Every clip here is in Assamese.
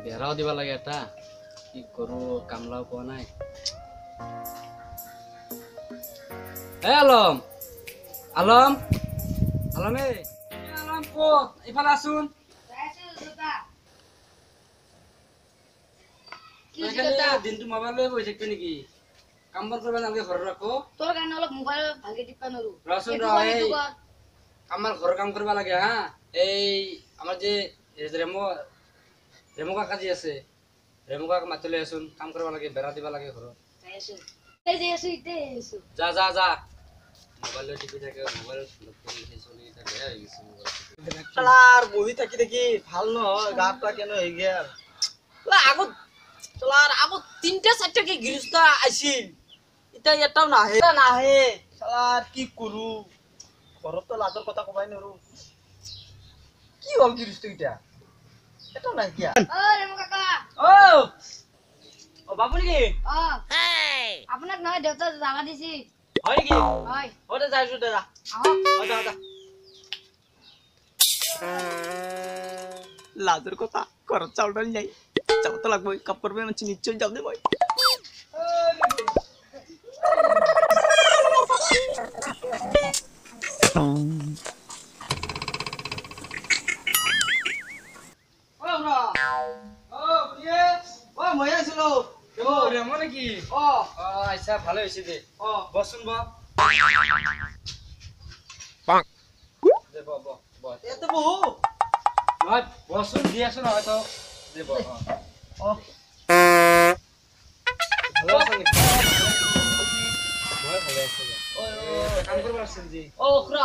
বেৰাও দিবা লাগে এটা কি কৰো কামলাও পোৱা নাই এ আলম আলম আলমে আলম ক'ত ইফালে আসুন দিনটো মোবাইল লৈ বহি থাকিবি নেকি কাম বৰ কৰিব নালাগে ঘৰত ৰাখো তোৰ কাৰণে অলপ মোবাইল ভালকে টিপা নৰো ৰচোন আমাৰ ঘৰৰ কাম কৰিব লাগে হা এই আমাৰ যে ৰেমু কাকা যি আছে ৰেমু কাকা মাতি লৈ আছোন কাম কৰিব লাগে বেৰা দিবা লাগে ঘৰত যা যা যা মোবাইল লৈ টিপি থাকে মোবাইল চলি এটা বেয়া হৈ গৈছে চলাৰ বহি থাকি দেখি ভাল নহয় গাটা কেন হৈ গেল আগত চলাৰ আগত 3টা 4টা কি গৃহস্থ আছিল এটা এটাও নাহে চলাৰ কি কৰো ঘৰত তো লাজৰ কথা কবাই নৰো কি হল গৃহস্থ এটা এটাও নাই কিয়া ও ৰেমু কাকা ও বাবু নেকি আপোনাক নহয় দেউতা জাগা দিছি হয় নেকি হয় ওটা যাইছো দাদা আহক ওটা লাজৰ কথা ঘৰত চাউল নাই যাবতো লাগবই কাপ কৰবে মানে নিশ্চয় যাব দে মই মই আছিলো ৰেমু নেকি আচ্ছা ভালে হৈছে দে বচোন এতে বহু নহয় বচোন দি আছো নহয় তো দে ভালে আছে নেকি মই ভালে আছো কাম কৰিব আছিল জি খুৰা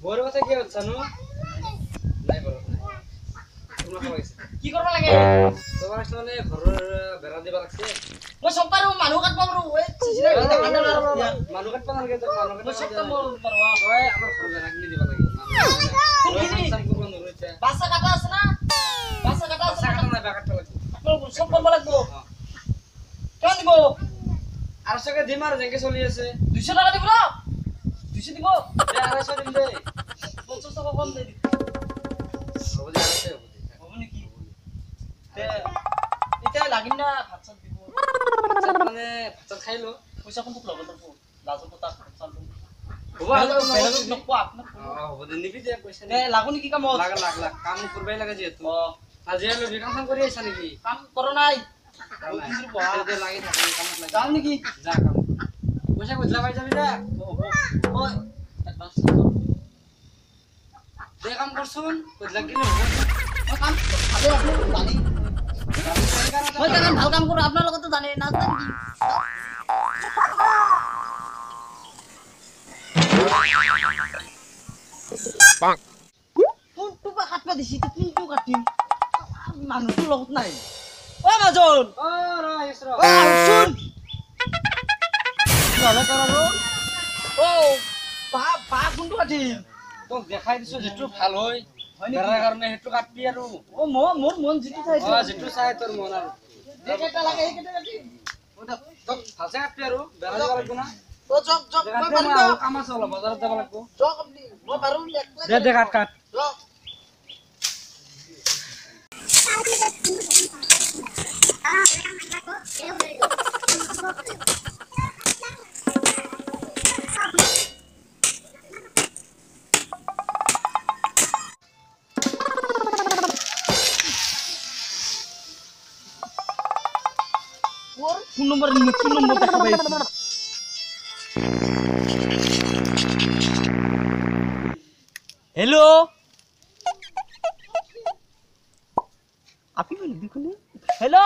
বৰ কথা কি হচ্ছে নো নাই বৰ নাই তোমাক লাগিছে কি কৰিব লাগে তোমাৰ মানে ঘৰৰ বেৰা দিবা লাগছে মই সব পাৰো মানুহ কাটব পাৰো মানুহ কাটবা নালাগে তো মানুহ মই সব কাম পাৰো তই আমাৰ ঘৰৰ বেৰা কিনি দিবা লাগে কাম কৰিব নৰো এতিয়া বাসা কাটা আছে না বাসা কাটা আছে কাটা নাই বাকাটটা লাগবে সব করব লাগবো কেন দিব আর সঙ্গে দিম আর যেঙ্গে চলি আছে 200 টাকা দিব না 200 দিব দে 250 দিম দে 50 টাকা কম দে হ'ব দে 250 হ'ব নেকি তে এটা লাগিন না ভাত চাল দিব মানে ভাত খাই লো পয়সা কোন লব তো লাজৰ কথা চাল দিব হ'ব বেলেগ নকো আপোনাক হ'ব দে নিবি দে পয়সা তে লাগু নেকি কাম লাগ কাম করবাই লাগে যেহেতু আজি আলো কাম কৰি আইছা নেকি কাম কৰো নাই দে লাগি থাকি কামত লাগি যাম নেকি যা কাম পয়সা কইলা পাই যাবি দে ওই অ্যাডভান্স দে কাম করছুন কইলা কি হ'ব মই কাম ভালে আপনি জানি মই কাম ভাল কাম কৰো আপোনাৰ লগতো জানে না পাক কোনটো বা কাটবা দিছি কোনটো কাটিম মানুহটো লগত নাই ও মাজন ৰাইছ ৰ শুন ভালো কৰালো ও পা কোনটো কাটিম তোক দেখাই দিছো যেটো ভাল হয় বেৰাৰ কাৰণে হেতু কাটবি আৰু ও মোৰ মন জিতি চাইছে যেটো চাই তোৰ মন আৰু এইকেটা লাগে এইকেটা কাটি তোক ভালছে কাটবি আৰু বেৰা দিব লাগিব না ও জক জক মই পাৰব কাম আছে অলপ বজাৰত যাব লাগিব জক আপনি মই পারু দে দে কাট কাট জক ফোন নম্বর দেখা পাইছি হ্যালো আপনি দেখুন হ্যালো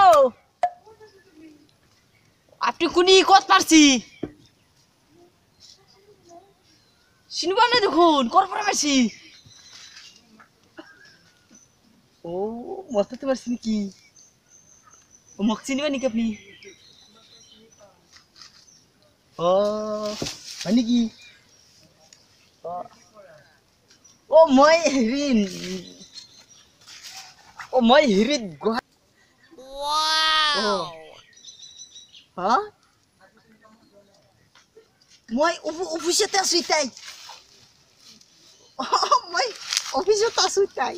আপনি কোনি কত পারছি শুনবা না দেখুন কর পরে পারছি ও মস্তাতে পারছি নাকি ও মক চিনিবা নাকি আপনি ও মানে কি ও মই হেৰি ও মই হেৰিত ওয়াও হা মই অফিসতে আছো তাই মই অফিসত আছো তাই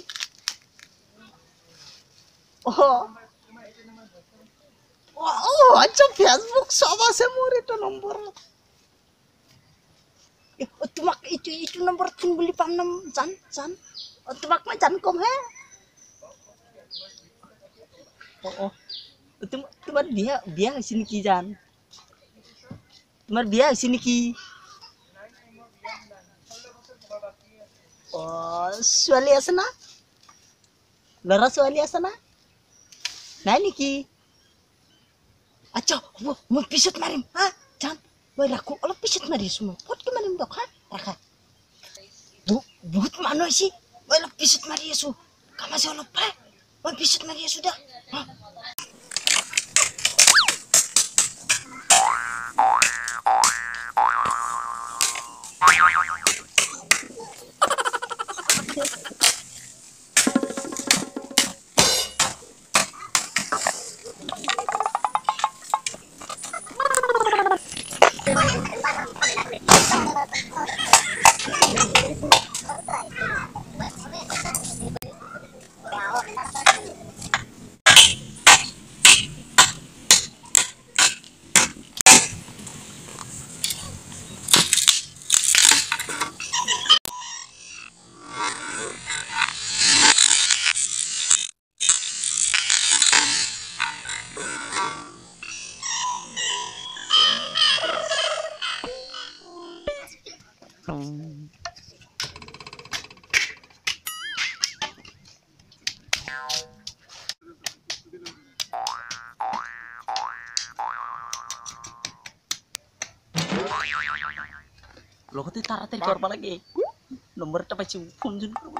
আচ্ছা ফেসবুক সব আছে মোৰ এটা নম্বৰ তোমাক এইটো নম্বৰ কোন বুলি পাম নাম জান তোমাক মই জান কম হে তোমাৰ বিয়া হৈছে নেকি জান তোমাৰ বিয়া হৈছে নেকি ছোৱালী আছে না ল'ৰা ছোৱালী আছে না নাই নেকি আচ্ছা হ'ব মই পিছত মাৰিম হা জান মই ৰাখো অলপ পিছত মাৰি আছো মই ফটকে মাৰিম দক হা ৰাখা বহুত মানুহ আহিছে মই অলপ পিছত মাৰি আছো কাম আছে অলপ মই পিছত মাৰি আছো দা লগতে তাড়াতাড়ি করবা লাগে নম্বরটা পাইছি ফোন জুন করব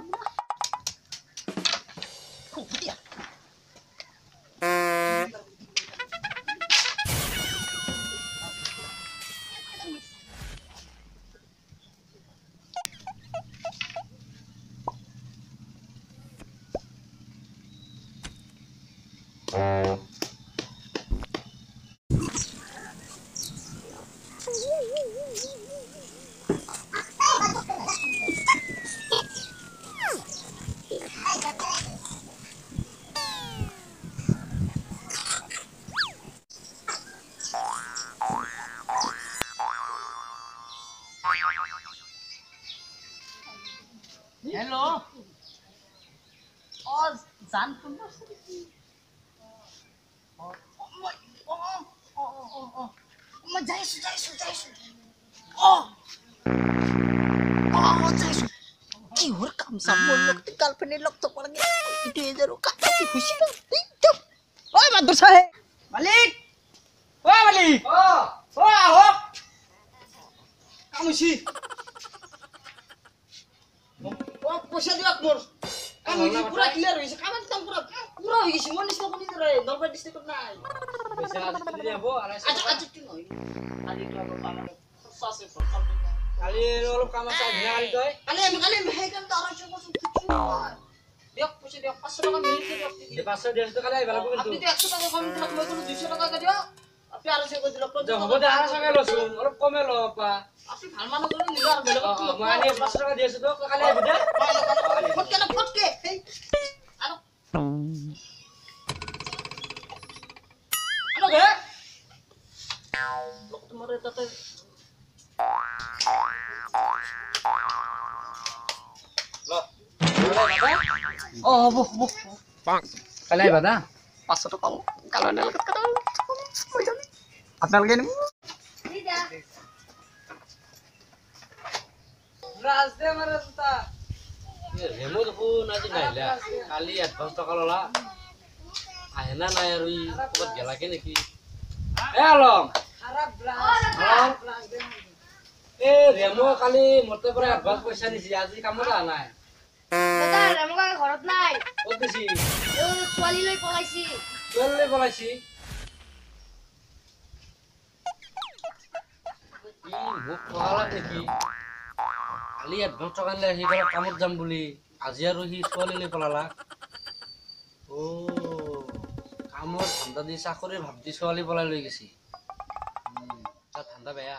हेलो और जान फोन मैं जाइसु কি হর কাম সাম মোর লগতে গার্লফ্রেন্ডের লগ তো পড়া গে ইটো এজারো কাটি খুশি না চুপ ওই মাদুর সাহেব মালিক ও আহো কামুছি ও পয়সা দিও মোর কামুছি পুরা ক্লিয়ার হইছে কামের কাম পুরা হই গেছে মন নিস্তা কোনি রে দরবার দিতে কর নাই পয়সা আজ দিয়াবো আর আচ্ছা কি নয় আদি ক্লাব আমার সাসে ফল কালি অলপ কাম আছে ভিনা কালি তই কালি হে কাম তারা চোখ কিছু নয় দেখ পয়সা দিও 500 টাকা মিনিট দিও এই 500 দেড় তো কালি আইবা লাগবে আপনি কিন্তু তো 100 টাকা কম দিলাম মই কোনো 200 টাকা দিও আপনি আর সে কই দিল হ'ব দে আর সঙ্গে লছুন অলপ কমে ল পা আপনি ভাল মানুষ করে নিল আর বেলে মই আনি 500 টাকা দিয়েছো তো কালি আইবি দে ফটকে এই আলো আলো গে লোক তোমার তাতে ও হবো কালি আইবা দা 500 টাকা কালো না লাগত কাটা আপনালকে নিব দিদা রাজদে মারে তা রেমো দেখো নাজি নাইলা কালি অ্যাডভান্স টাকা ললা আহে না নাই আর ওই কত গেলা কে নাকি এ আলম খারাপ ব্রাস এ রেমো কালি মতে পরে অ্যাডভান্স পয়সা নিছি আজি কামত আ নাই দাদা ৰেমকা ঘৰত নাই কত দিছি ছোৱালী লৈ পলাইছি চলে বলাইছি ই মুখ খোৱালা নেকি কালি অ্যাডভান্স টাকা নিলে সি গলা কামত যাম বুলি আজি আৰু সি ছোৱালী লৈ পলালা ও কামত ঠাণ্ডা দি চাকৰি ভাবজি ছোৱালী পলাই লৈ গেছি তাৰ ঠাণ্ডা বেয়া